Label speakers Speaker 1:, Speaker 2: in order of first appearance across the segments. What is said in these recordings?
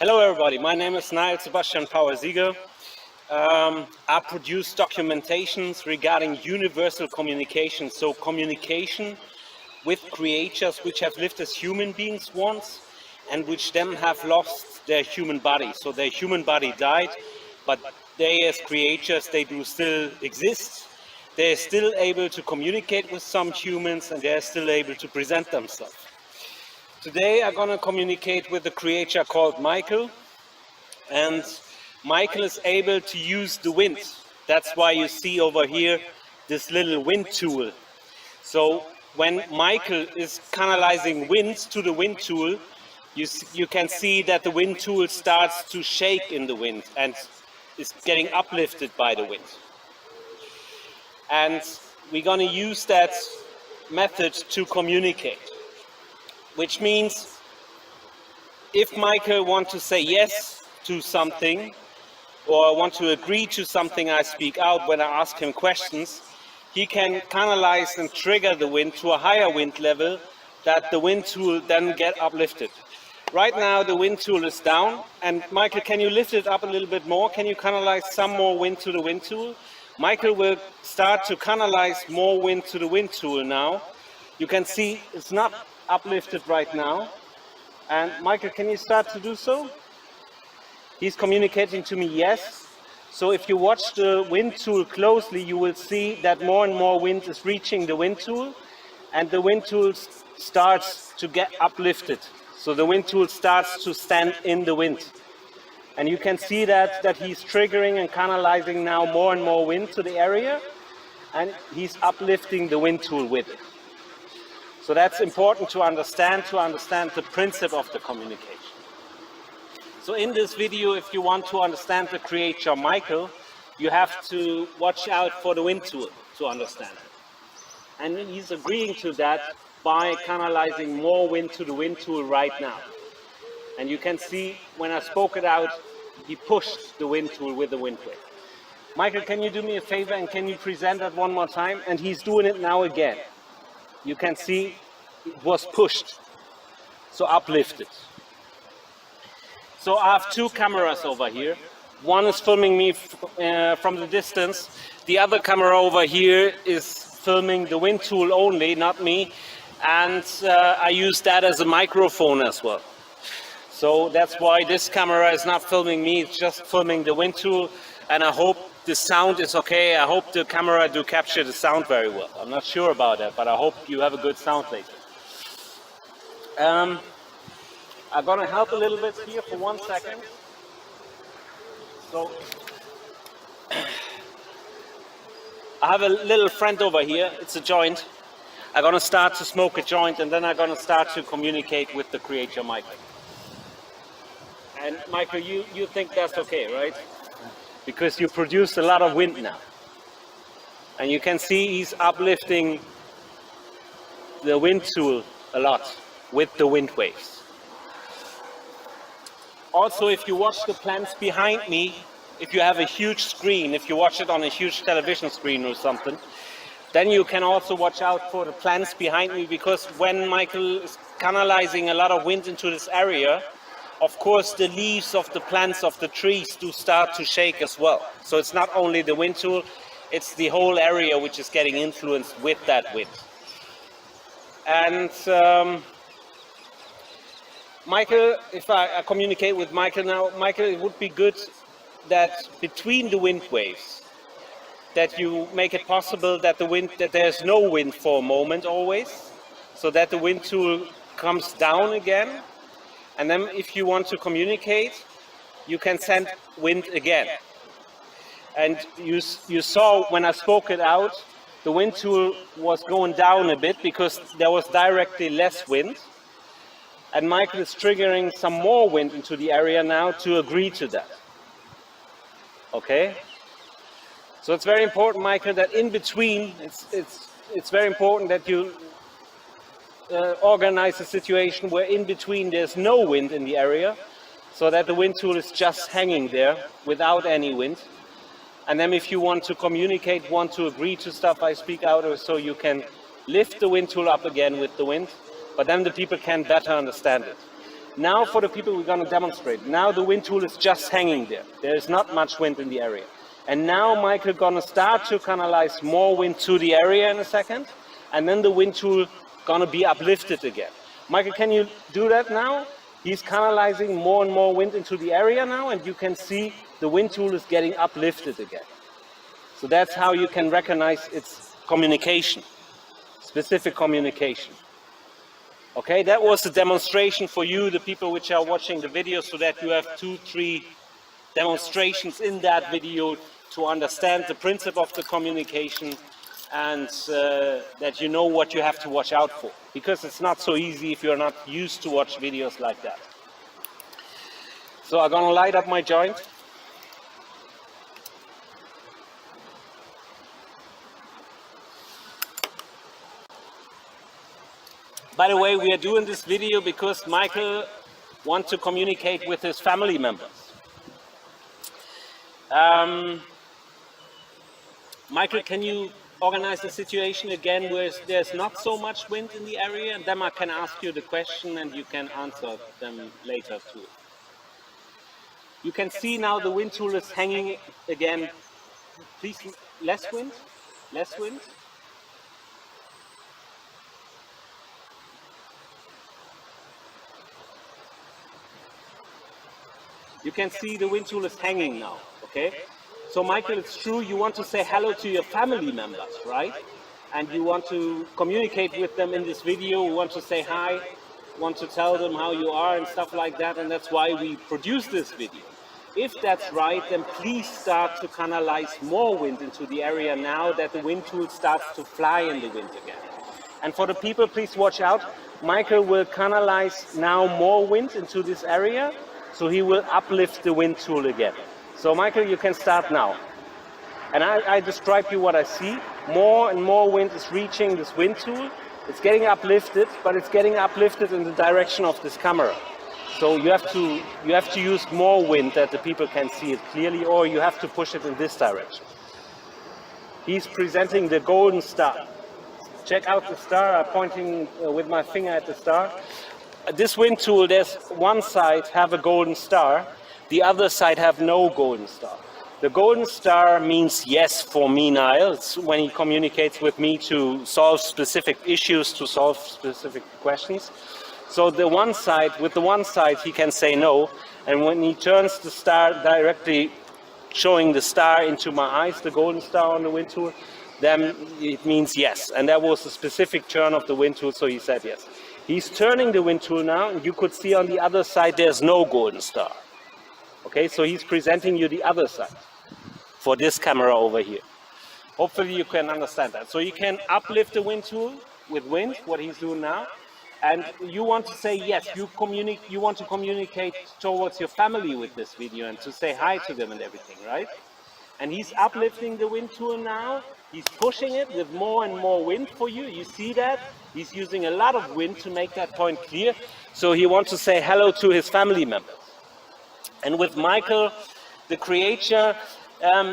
Speaker 1: Hello everybody, my name is Niall Power Sieger. I produce documentations regarding universal communication, so communication with creatures which have lived as human beings once and which then have lost their human body. So their human body died, but they as creatures, they do still exist. They're still able to communicate with some humans and they're still able to present themselves. Today I'm going to communicate with a creature called Michael, and Michael is able to use the wind. That's why you see over here this little wind tool. So when Michael is canalizing wind to the wind tool, you can see that the wind tool starts to shake in the wind and is getting uplifted by the wind. And we're going to use that method to communicate. Which means if Michael wants to say yes to something or want to agree to something I speak out when I ask him questions, he can canalize and trigger the wind to a higher wind level that the wind tool then get uplifted. Right now the wind tool is down, and Michael, can you lift it up a little bit more? Can you canalize some more wind to the wind tool? Michael will start to canalize more wind to the wind tool now. You can see it's not uplifted right now. And Michael, can you start to do so? He's communicating to me yes. So if you watch the wind tool closely, you will see that more and more wind is reaching the wind tool, and the wind tool starts to get uplifted. So the wind tool starts to stand in the wind. And you can see that he's triggering and canalizing now more and more wind to the area, and he's uplifting the wind tool with it. So that's important to understand the principle of the communication. So in this video, if you want to understand the creature Michael, you have to watch out for the wind tool to understand it. And he's agreeing to that by canalizing more wind to the wind tool right now. And you can see when I spoke it out, he pushed the wind tool with the wind wave. Michael, can you do me a favor and can you present that one more time? And he's doing it now again. You can see it was pushed, so uplifted. So I have two cameras over here. One is filming me from the distance. The other camera over here is filming the wind tool only, not me. And I use that as a microphone as well. So that's why this camera is not filming me, it's just filming the wind tool. And I hope the sound is okay. I hope the camera do capture the sound very well. I'm not sure about that, but I hope you have a good sound later. I'm gonna help a little bit here for 1 second. So I have a little friend over here. It's a joint. I'm gonna start to smoke a joint, and then I'm gonna start to communicate with the creature Michael. And Michael, you think that's okay, right? Because you produce a lot of wind now. And you can see he's uplifting the wind tool a lot with the wind waves. Also, if you watch the plants behind me, if you have a huge screen, if you watch it on a huge television screen or something, then you can also watch out for the plants behind me, because when Michael is canalizing a lot of wind into this area, of course the leaves of the plants of the trees do start to shake as well. So it's not only the wind tool, it's the whole area which is getting influenced with that wind. And Michael, if I communicate with Michael now, Michael, it would be good that between the wind waves, that you make it possible that there's no wind for a moment always, so that the wind tool comes down again. And then if you want to communicate, you can send wind again. And you saw when I spoke it out, the wind tool was going down a bit because there was directly less wind. And Michael is triggering some more wind into the area now to agree to that. Okay? So it's very important, Michael, that in between, it's very important that you organize a situation where in between there's no wind in the area, so that the wind tool is just hanging there without any wind. And then if you want to communicate, want to agree to stuff I speak out, or so you can lift the wind tool up again with the wind, but then the people can better understand it. Now for the people we're going to demonstrate. Now the wind tool is just hanging there. There is not much wind in the area. And now Michael going to start to canalize more wind to the area in a second. And then the wind tool going to be uplifted again. Michael, can you do that now? He's canalizing more and more wind into the area now, and you can see the wind tool is getting uplifted again. So that's how you can recognize its communication, specific communication. Okay, that was the demonstration for you, the people which are watching the video, so that you have 2-3 demonstrations in that video to understand the principle of the communication, and that you know what you have to watch out for, because it's not so easy if you're not used to watch videos like that. So I'm gonna light up my joint. By the way, we are doing this video because Michael wants to communicate with his family members. Michael, can you organize the situation again where there's not so much wind in the area, and then I can ask you the question and you can answer them later too. You can see now the wind tool is hanging again. Please, less wind, less wind. You can see the wind tool is hanging now, okay? So Michael, it's true, you want to say hello to your family members, right? And you want to communicate with them in this video, you want to say hi, want to tell them how you are and stuff like that, and that's why we produce this video. If that's right, then please start to canalize more wind into the area now that the wind tool starts to fly in the wind again. And for the people, please watch out. Michael will canalize now more wind into this area, so he will uplift the wind tool again. So Michael, you can start now. And I describe you what I see. More and more wind is reaching this wind tool. It's getting uplifted, but it's getting uplifted in the direction of this camera. So you have to use more wind that the people can see it clearly, or you have to push it in this direction. He's presenting the golden star. Check out the star. I'm pointing with my finger at the star. This wind tool, there's one side have a golden star, the other side have no golden star. The golden star means yes for me, Niall. It's when he communicates with me to solve specific issues, to solve specific questions. So with the one side he can say no, and when he turns the star directly showing the star into my eyes, the golden star on the wind tool, then it means yes. And that was a specific turn of the wind tool, so he said yes. He's turning the wind tool now, and you could see on the other side there's no golden star. Okay, so he's presenting you the other side for this camera over here. Hopefully you can understand that. So you can uplift the wind tool with wind, what he's doing now, and you want to say yes, you want to communicate towards your family with this video and to say hi to them and everything, right? And he's uplifting the wind tool now. He's pushing it with more and more wind for you. You see that? He's using a lot of wind to make that point clear. So he wants to say hello to his family members. And with Michael, the creator,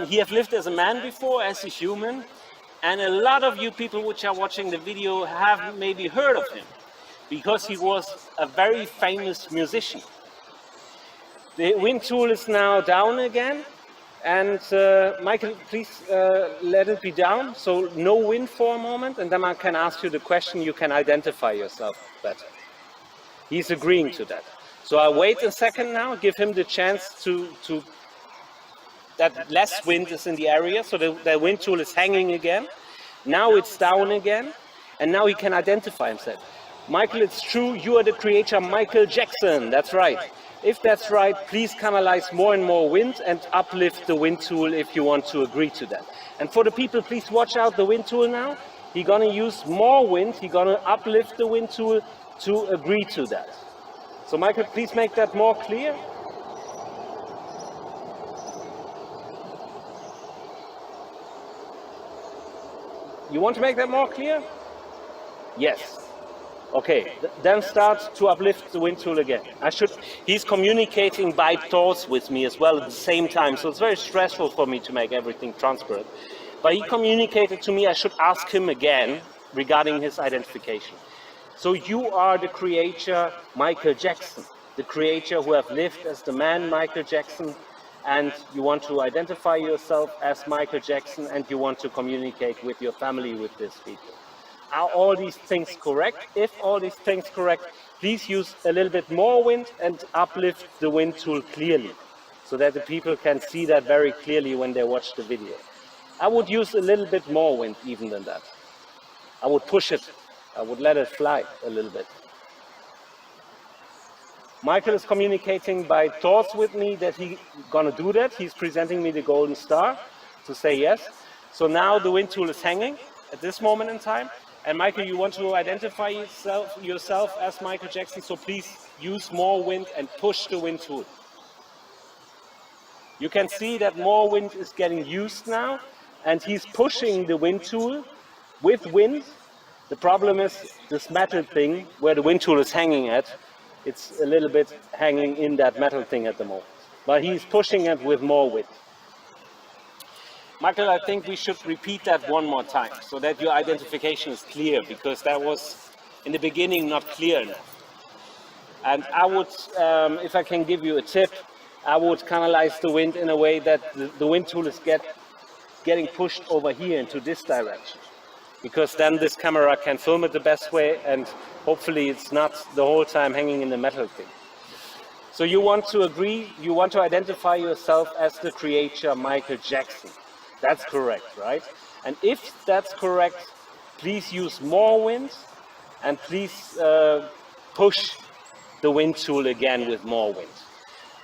Speaker 1: he has lived as a man before, as a human. And a lot of you people which are watching the video have maybe heard of him, because he was a very famous musician. The wind tool is now down again. And Michael, please let it be down, so no wind for a moment, and then I can ask you the question, you can identify yourself better. He's agreeing to that. So I'll wait a second now, give him the chance that less wind is in the area, so the wind tool is hanging again. Now it's down again, and now he can identify himself. Michael, it's true, you are the creator Michael Jackson, that's right. If that's right, please canalize more and more wind and uplift the wind tool if you want to agree to that. And for the people, please watch out the wind tool now. He's going to use more wind. He's going to uplift the wind tool to agree to that. So Michael, please make that more clear. You want to make that more clear? Yes. Okay, then start to uplift the wind tool again. He's communicating by thoughts with me as well at the same time, so it's very stressful for me to make everything transparent. But he communicated to me I should ask him again regarding his identification. So you are the creator Michael Jackson, the creator who have lived as the man Michael Jackson, and you want to identify yourself as Michael Jackson, and you want to communicate with your family with this video. Are all these things correct? If all these things correct, please use a little bit more wind and uplift the wind tool clearly, so that the people can see that very clearly when they watch the video. I would use a little bit more wind even than that. I would push it. I would let it fly a little bit. Michael is communicating by thoughts with me that he's gonna do that. He's presenting me the golden star to say yes. So now the wind tool is hanging at this moment in time. And Michael, you want to identify yourself as Michael Jackson, so please use more wind and push the wind tool. You can see that more wind is getting used now, and he's pushing the wind tool with wind. The problem is this metal thing where the wind tool is hanging at, it's a little bit hanging in that metal thing at the moment. But he's pushing it with more wind. Michael, I think we should repeat that one more time so that your identification is clear, because that was in the beginning not clear enough. And I would, if I can give you a tip, I would canalize the wind in a way that the wind tool is getting pushed over here into this direction, because then this camera can film it the best way, and hopefully it's not the whole time hanging in the metal thing. So you want to agree, you want to identify yourself as the creator Michael Jackson. That's correct, right? And if that's correct, please use more wind, and please push the wind tool again with more wind.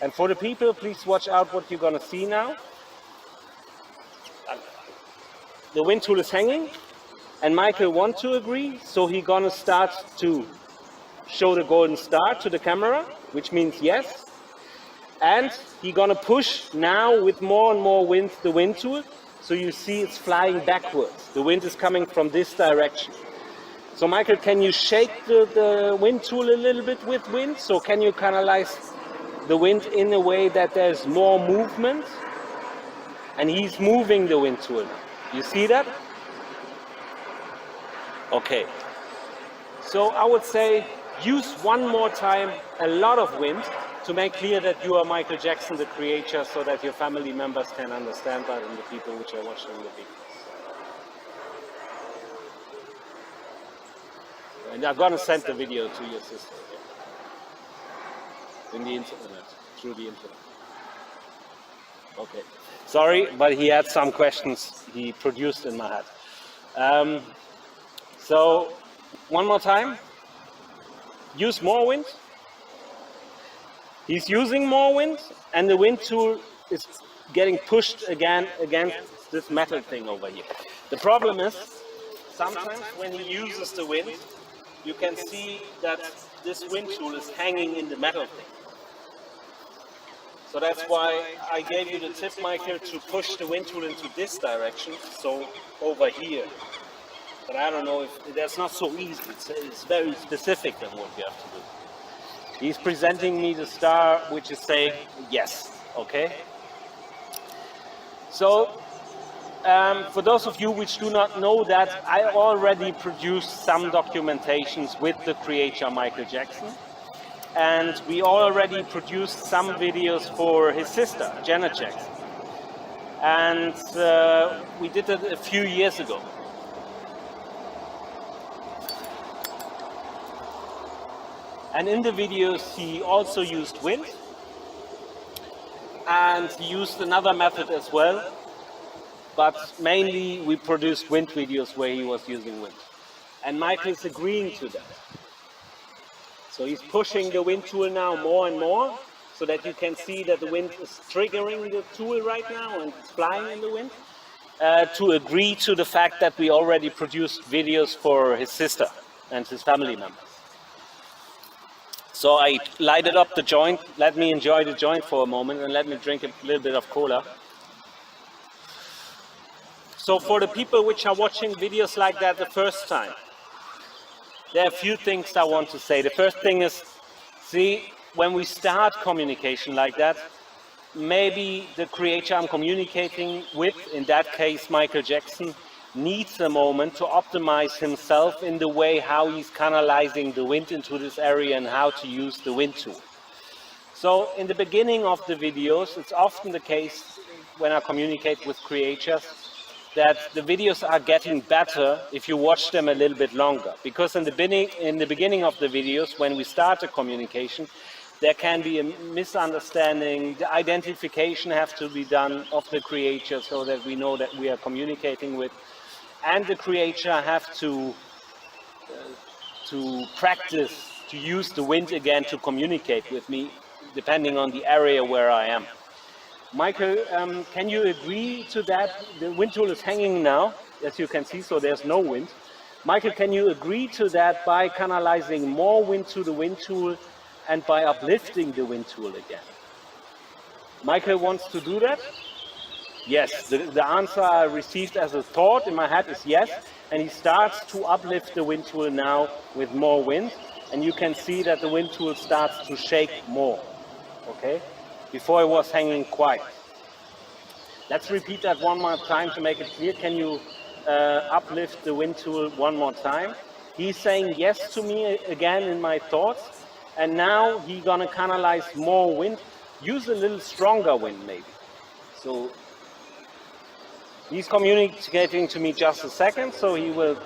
Speaker 1: And for the people, please watch out what you're gonna see now. The wind tool is hanging, and Michael wants to agree, so he's gonna start to show the golden star to the camera, which means yes. And he's gonna push now with more and more wind the wind tool, so you see it's flying backwards. The wind is coming from this direction. So Michael, can you shake the wind tool a little bit with wind? So can you canalize the wind in a way that there's more movement? And he's moving the wind tool. You see that? Okay. So I would say use one more time a lot of wind to make clear that you are Michael Jackson, the creator, so that your family members can understand that, and the people which are watching the videos. And I'm gonna send the video to your sister. In the internet, through the internet. Okay. Sorry, but he had some questions he produced in my head. So, one more time. Use more wind. He's using more wind, and the wind tool is getting pushed again against this metal thing over here. The problem is, sometimes when he uses the wind, you can see that this wind tool is hanging in the metal thing. So that's why I gave you the tip, Michael, to push the wind tool into this direction, so over here. But I don't know if that's not so easy. It's very specific than what you have to do. He's presenting me the star, which is saying yes, okay? So, for those of you which do not know that, I already produced some documentations with the creator Michael Jackson. And we already produced some videos for his sister, Janet Jackson. And we did it a few years ago. And in the videos he also used wind, and he used another method as well, but mainly we produced wind videos where he was using wind. And Michael is agreeing to that. So he's pushing the wind tool now more and more, so that you can see that the wind is triggering the tool right now and it's flying in the wind, to agree to the fact that we already produced videos for his sister and his family members. So I lighted up the joint. Let me enjoy the joint for a moment, and let me drink a little bit of cola. So for the people which are watching videos like that the first time, there are a few things I want to say. The first thing is, see, when we start communication like that, maybe the creator I'm communicating with, in that case Michael Jackson, needs a moment to optimize himself in the way how he's canalizing the wind into this area and how to use the wind tool. So in the beginning of the videos, it's often the case when I communicate with creators that the videos are getting better if you watch them a little bit longer. Because in the beginning of the videos, when we start a communication, there can be a misunderstanding. The identification has to be done of the creature so that we know that we are communicating with. And the creature have to practice to use the wind again to communicate with me, depending on the area where I am. Michael, can you agree to that? The wind tool is hanging now, as you can see, so there's no wind. Michael, can you agree to that by canalizing more wind to the wind tool and by uplifting the wind tool again? Michael wants to do that? Yes, the answer I received as a thought in my head is yes, and he starts to uplift the wind tool now with more wind, and you can see that the wind tool starts to shake more, okay? Before it was hanging quiet. Let's repeat that one more time to make it clear. Can you uplift the wind tool one more time? He's saying yes to me again in my thoughts, and now he's gonna canalize more wind. Use a little stronger wind maybe. So he's communicating to me just a second, so he will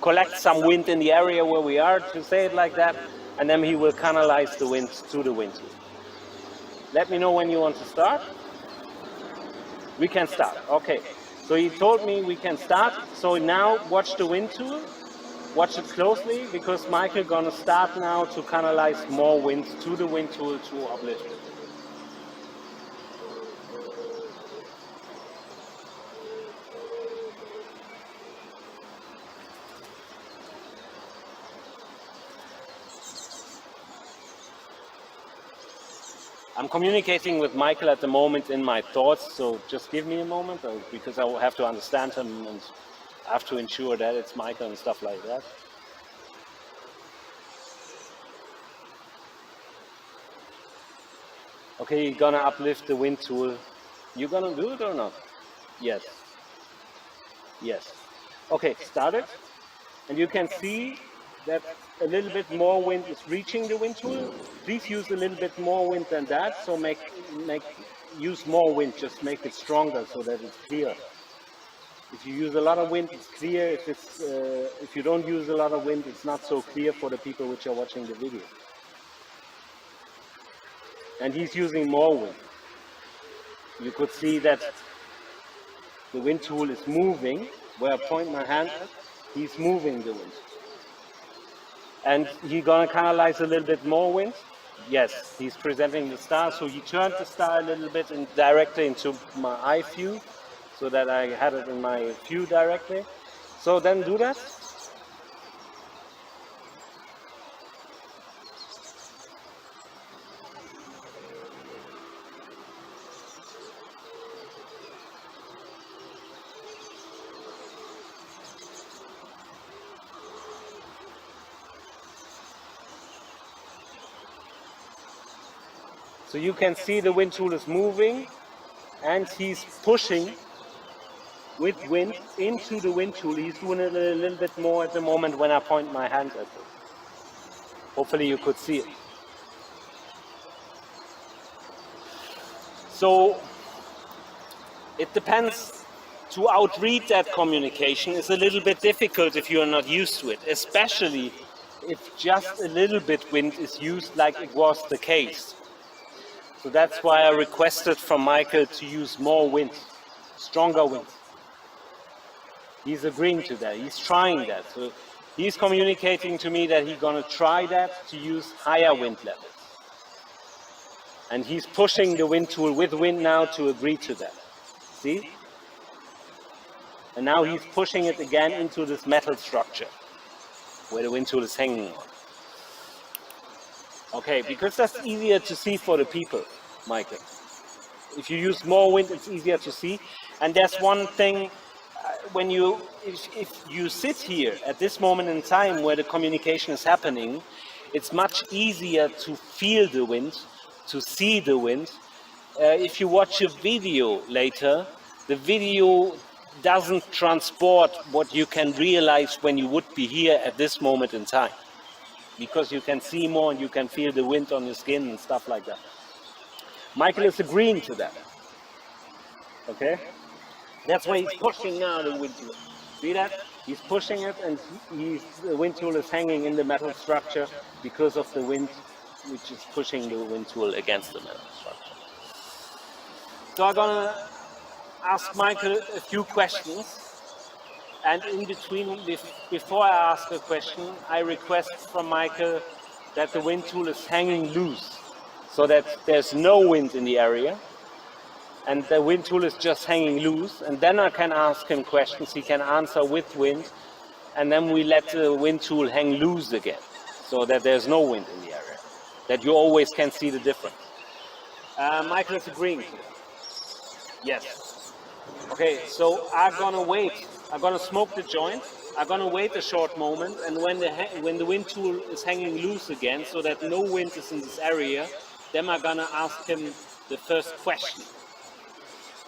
Speaker 1: collect some wind in the area where we are, to say it like that, and then he will canalize the wind to the wind tool. Let me know when you want to start. We can start, okay. So he told me we can start, so now watch the wind tool, watch it closely, because Michael gonna start now to canalize more wind to the wind tool to uplift it. I'm communicating with Michael at the moment in my thoughts, so just give me a moment, because I will have to understand him and I have to ensure that it's Michael and stuff like that. Okay, you're gonna uplift the wind tool. You gonna do it or not? Yes. Yes. Okay, start it. And you can see that a little bit more wind is reaching the wind tool. Please use a little bit more wind than that, so use more wind, just make it stronger so that it's clear. If you use a lot of wind, it's clear. If you don't use a lot of wind, it's not so clear for the people which are watching the video. And he's using more wind. You could see that the wind tool is moving. Where I point my hand at, he's moving the wind. And he's gonna canalize a little bit more wind. Yes, he's presenting the star, so he turned the star a little bit directly into my eye view, so that I had it in my view directly. So then do that. So you can see the wind tool is moving, and he's pushing with wind into the wind tool. He's doing it a little bit more at the moment when I point my hand at it. Hopefully you could see it. So it depends. To outread that communication is a little bit difficult if you are not used to it, especially if just a little bit wind is used like it was the case. So that's why I requested from Michael to use more wind, stronger wind. He's agreeing to that, he's trying that. So he's communicating to me that he's gonna try that to use higher wind levels. And he's pushing the wind tool with wind now to agree to that. See? And now he's pushing it again into this metal structure where the wind tool is hanging on. Okay, because that's easier to see for the people, Michael. If you use more wind, it's easier to see. And there's one thing, if you sit here at this moment in time where the communication is happening, it's much easier to feel the wind, to see the wind. If you watch a video later, the video doesn't transport what you can realize when you would be here at this moment in time. because you can see more and you can feel the wind on your skin and stuff like that. Michael is agreeing to that. Okay? That's why he's pushing now the wind tool. See that? He's pushing it, and the wind tool is hanging in the metal structure because of the wind, which is pushing the wind tool against the metal structure. So I'm gonna ask Michael a few questions, and in between, before I ask a question, I request from Michael that the wind tool is hanging loose, so that there's no wind in the area, and the wind tool is just hanging loose, and then I can ask him questions, he can answer with wind, and then we let the wind tool hang loose again, so that there's no wind in the area, that you always can see the difference. Michael is agreeing to that. Yes. Okay, so I'm gonna wait. I'm gonna smoke the joint. I'm gonna wait a short moment, and when the wind tool is hanging loose again, so that no wind is in this area, then I'm gonna ask him the first question.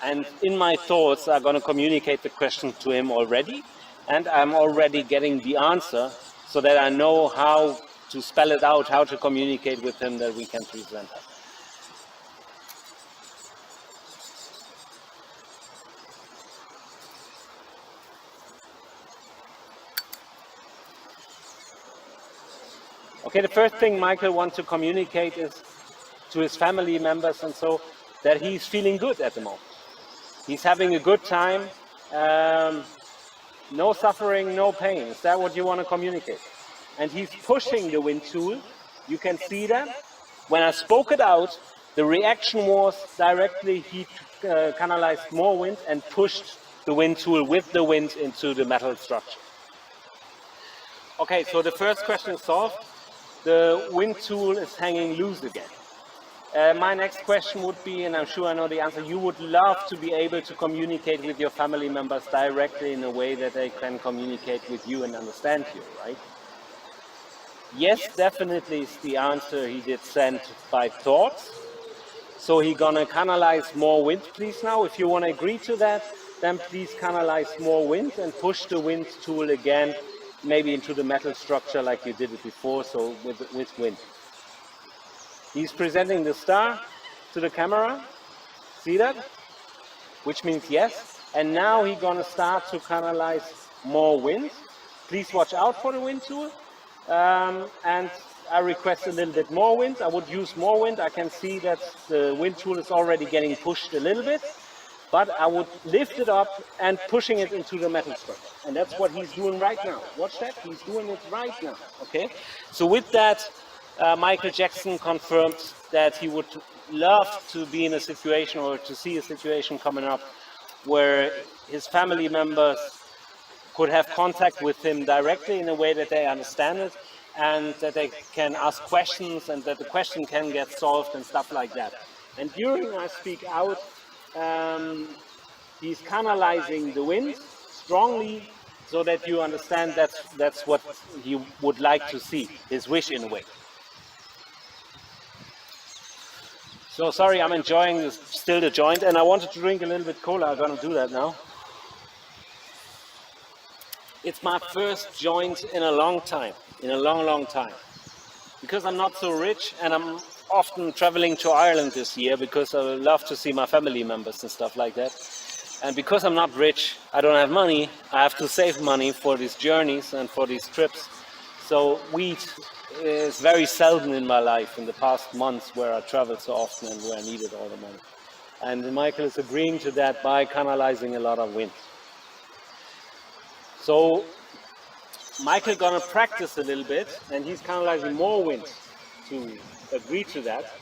Speaker 1: And in my thoughts, I'm gonna communicate the question to him already, and I'm already getting the answer, so that I know how to spell it out, how to communicate with him that we can present that. Okay, the first thing Michael wants to communicate is to his family members and so that he's feeling good at the moment. He's having a good time, no suffering, no pain. Is that what you want to communicate? And he's pushing the wind tool. You can see that. When I spoke it out, the reaction was directly he canalized more wind and pushed the wind tool with the wind into the metal structure. Okay, so the first question is solved. The wind tool is hanging loose again. My next question would be, and I'm sure I know the answer, you would love to be able to communicate with your family members directly in a way that they can communicate with you and understand you, right? Yes, definitely is the answer he did send by thoughts. So he gonna canalize more wind, please now. If you want to agree to that, then please canalize more wind and push the wind tool again, maybe into the metal structure like you did it before, so with wind. He's presenting the star to the camera. See that? Which means yes. And now he's gonna start to canalize more wind. Please watch out for the wind tool. And I request a little bit more wind. I would use more wind. I can see that the wind tool is already getting pushed a little bit, but I would lift it up and pushing it into the metal structure. And that's what he's doing right now. Watch that, he's doing it right now, okay? So with that, Michael Jackson confirmed that he would love to be in a situation or to see a situation coming up where his family members could have contact with him directly in a way that they understand it and that they can ask questions and that the question can get solved and stuff like that. And during I speak out, he's canalizing the wind strongly so that you understand that's what he would like to see, his wish in a way. So sorry, I'm enjoying still the joint, and I wanted to drink a little bit cola. I'm gonna do that now. It's my first joint in a long time, in a long time. Because I'm not so rich, and I'm often traveling to Ireland this year because I love to see my family members and stuff like that. And because I'm not rich, I don't have money, I have to save money for these journeys and for these trips. So weed is very seldom in my life in the past months where I traveled so often and where I needed all the money. And Michael is agreeing to that by canalizing a lot of wind. So Michael gonna practice a little bit, and he's canalizing more wind to agree to that.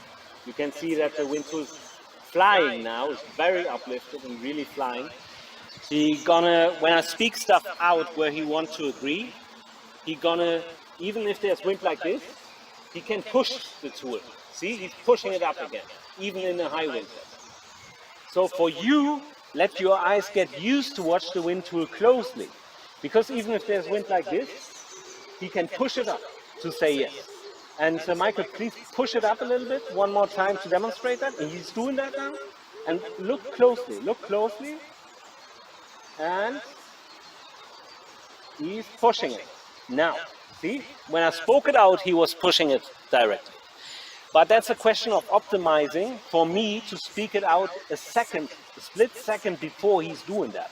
Speaker 1: You can see that the wind tool is flying now, it's very uplifted and really flying. He gonna, when I speak stuff out where he wants to agree, he gonna, even if there's wind like this, he can push the tool. See, he's pushing it up again, even in a high wind. So for you, let your eyes get used to watch the wind tool closely. Because even if there's wind like this, he can push it up to say yes. And Michael, please push it up a little bit, one more time to demonstrate that. And he's doing that now. And look closely. And he's pushing it. Now, See, when I spoke it out, he was pushing it directly. But that's a question of optimizing for me to speak it out a split second before he's doing that.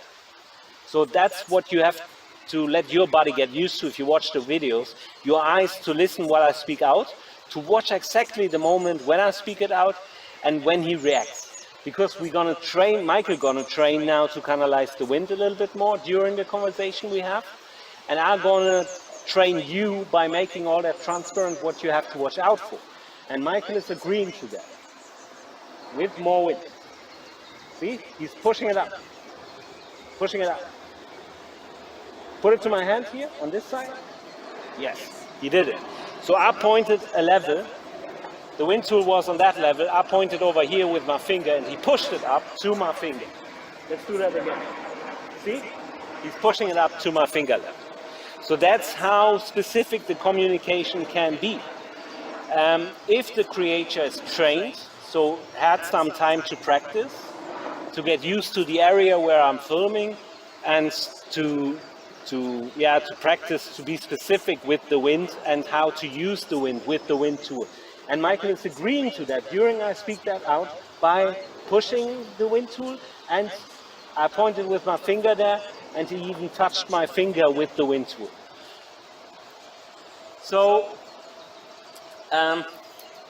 Speaker 1: So that's what you have to let your body get used to if you watch the videos. Your eyes to listen while I speak out, to watch exactly the moment when I speak it out and when he reacts. Because we're gonna train, Michael gonna train now to canalize the wind a little bit more during the conversation we have. And I'm gonna train you by making all that transparent what you have to watch out for. And Michael is agreeing to that. With more wind. See, he's pushing it up. Pushing it up. Put it to my hand here, on this side. Yes, he did it. So I pointed a level. The wind tool was on that level. I pointed over here with my finger and he pushed it up to my finger. Let's do that again. See? He's pushing it up to my finger level. So that's how specific the communication can be. If the creator is trained, so had some time to practice, to get used to the area where I'm filming, and to practice to be specific with the wind and how to use the wind with the wind tool. And Michael is agreeing to that during I speak that out by pushing the wind tool, and I pointed with my finger there and he even touched my finger with the wind tool. So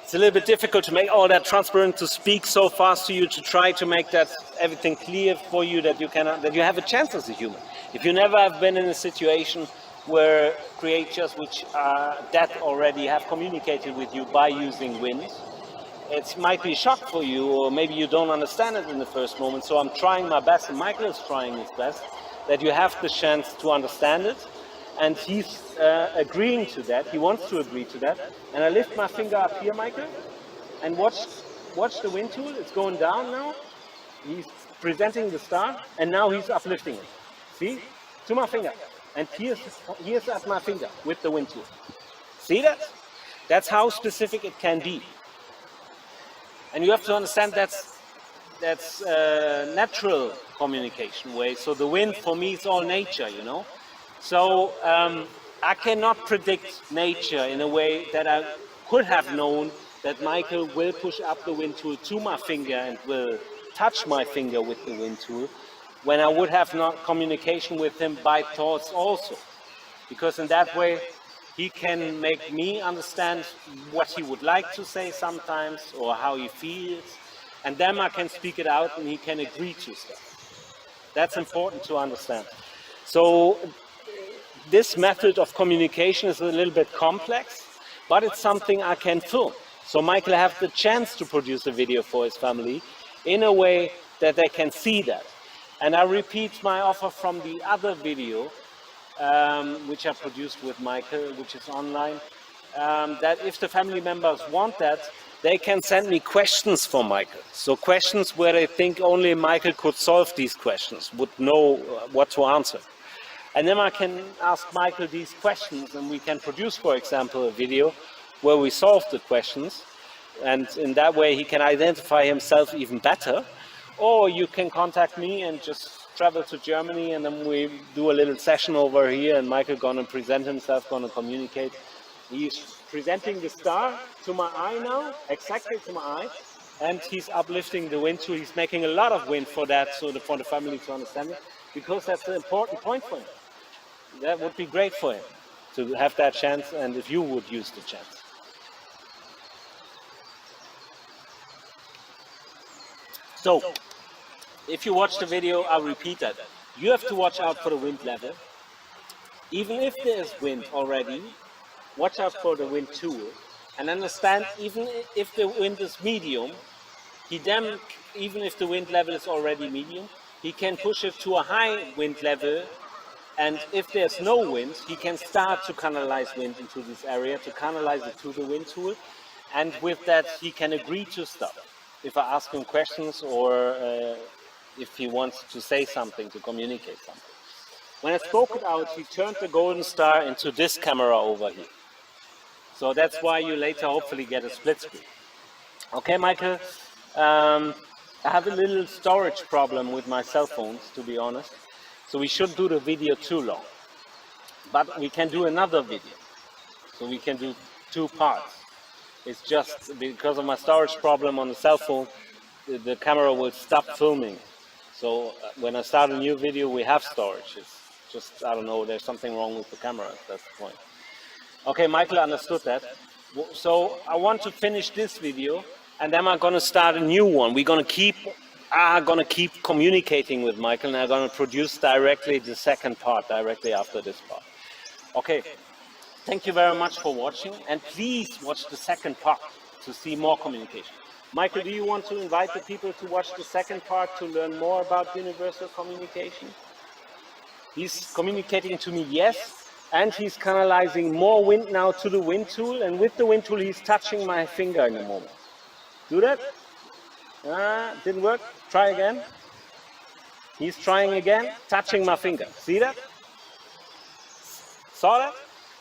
Speaker 1: it's a little bit difficult to make all that transparent, to speak so fast to you, to try to make that everything clear for you that you have a chance as a human. If you never have been in a situation where creatures which are dead already have communicated with you by using wind, it might be a shock for you, or maybe you don't understand it in the first moment. So I'm trying my best, and Michael is trying his best, that you have the chance to understand it. And he's agreeing to that. He wants to agree to that. And I lift my finger up here, Michael, and watch the wind tool. It's going down now. He's presenting the star, and now he's uplifting it. See? To my finger. And here's at my finger with the wind tool. See that? That's how specific it can be. And you have to understand that's natural communication way. So the wind for me is all nature, you know. So I cannot predict nature in a way that I could have known that Michael will push up the wind tool to my finger and will touch my finger with the wind tool, when I would have not communication with him by thoughts also. Because in that way, he can make me understand what he would like to say sometimes, or how he feels, and then I can speak it out and he can agree to stuff. That's important to understand. So this method of communication is a little bit complex, but it's something I can film. So Michael has the chance to produce a video for his family in a way that they can see that. And I repeat my offer from the other video, which I produced with Michael, which is online, that if the family members want that, they can send me questions for Michael. So questions where they think only Michael could solve these questions, would know what to answer. And then I can ask Michael these questions, and we can produce, for example, a video where we solve the questions, and in that way he can identify himself even better. Or you can contact me and just travel to Germany, and then we do a little session over here, and Michael gonna present himself, gonna communicate. He's presenting the star to my eye now, exactly to my eye, and he's uplifting the wind tool. He's making a lot of wind for that, so for the family to understand it, because that's an important point for him. That would be great for him to have that chance, and if you would use the chance. So, if you watch the video, I'll repeat that. You have to watch out for the wind level. Even if there is wind already, watch out for the wind tool. And understand, even if the wind is medium, even if the wind level is already medium, he can push it to a high wind level. And if there's no wind, he can start to canalize wind into this area, to canalize it to the wind tool. And with that, he can agree to stuff. If I ask him questions, or if he wants to say something, to communicate something. When I spoke it out, he turned the golden star into this camera over here. So that's why you later hopefully get a split screen. Okay, Michael, I have a little storage problem with my cell phones, to be honest. So we shouldn't do the video too long. But we can do another video. So we can do 2 parts. It's just because of my storage problem on the cell phone, the camera will stop filming. So when I start a new video, we have storage. It's just, I don't know, there's something wrong with the camera, that's the point. Okay, Michael understood that. So I want to finish this video, and then I'm gonna start a new one. We're gonna keep communicating with Michael, and I'm gonna produce directly the second part, directly after this part. Okay, thank you very much for watching, and please watch the second part to see more communication. Michael, do you want to invite the people to watch the second part to learn more about universal communication? He's communicating to me, yes, and he's canalizing more wind now to the wind tool, and with the wind tool he's touching my finger in a moment. Do that? Didn't work? Try again. He's trying again, touching my finger. See that? Saw that?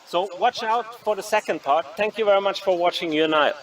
Speaker 1: So watch out for the second part. Thank you very much for watching. You're Niall.